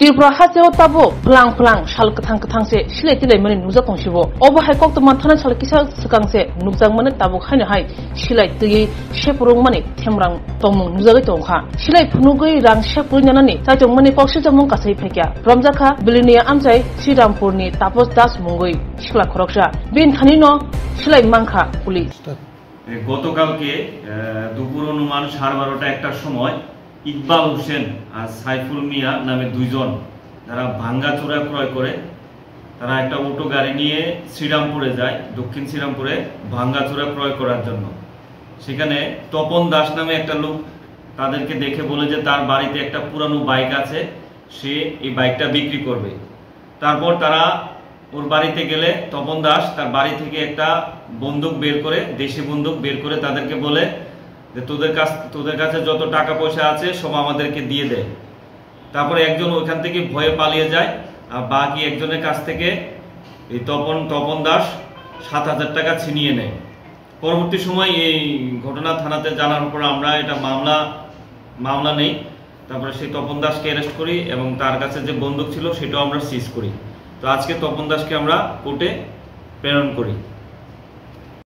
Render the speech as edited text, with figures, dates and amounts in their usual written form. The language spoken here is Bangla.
Tirpura haseo tabo phlang shal kathang se silai tilai mani nujak tongsibo obo hai kok tman thana sal kisa sakang se nujak mani tabo khaina hai silai tui shepurung mani themrang tongmung nujagai tongkha silai phunugoi rang shepur nyanani chajong mani pokshi jamung kasai phekya romjakha bilinia amjai Srirampurni Tapos Das mungoi shikla khoroksa bin thanino silai mangkha police গতকালকে দুপুর অনুমান 12:30টা একটার সময় ইকবাল হোসেন আর সাইফুল মিয়া নামে দুইজন যারা ভাঙ্গাচোরা ক্রয় করে তারা একটা অটো গাড়ি নিয়ে শ্রীরামপুরে যায় দক্ষিণ শ্রীরামপুরে ভাঙ্গাচোরা ক্রয় করার জন্য সেখানে তপন দাস নামে একটা লোক তাদেরকে দেখে বলে যে তার বাড়িতে একটা পুরানো বাইক আছে সে এই বাইকটা বিক্রি করবে তারপর তারা ওর বাড়িতে গেলে তপন দাস তার বাড়ি থেকে একটা বন্দুক বের করে দেশি বন্দুক বের করে তাদেরকে বলে যে তোদের কাছে যত টাকা পয়সা আছে সব আমাদেরকে দিয়ে দে তারপরে একজন ওইখান থেকে ভয়ে পালিয়ে যায় আর বাকি একজনের কাছ থেকে এই তপন দাস 7,000 টাকা ছিনিয়ে নেয় পরবর্তী সময় এই ঘটনা থানাতে জানার পর আমরা এটা মামলা নেই তারপরে সেই তপন দাসকে অ্যারেস্ট করি এবং তার কাছে যে বন্দুক ছিল সেটাও আমরা সিজ করি তো আজকে তপন দাসকে আমরা কোর্টে প্রেরণ করি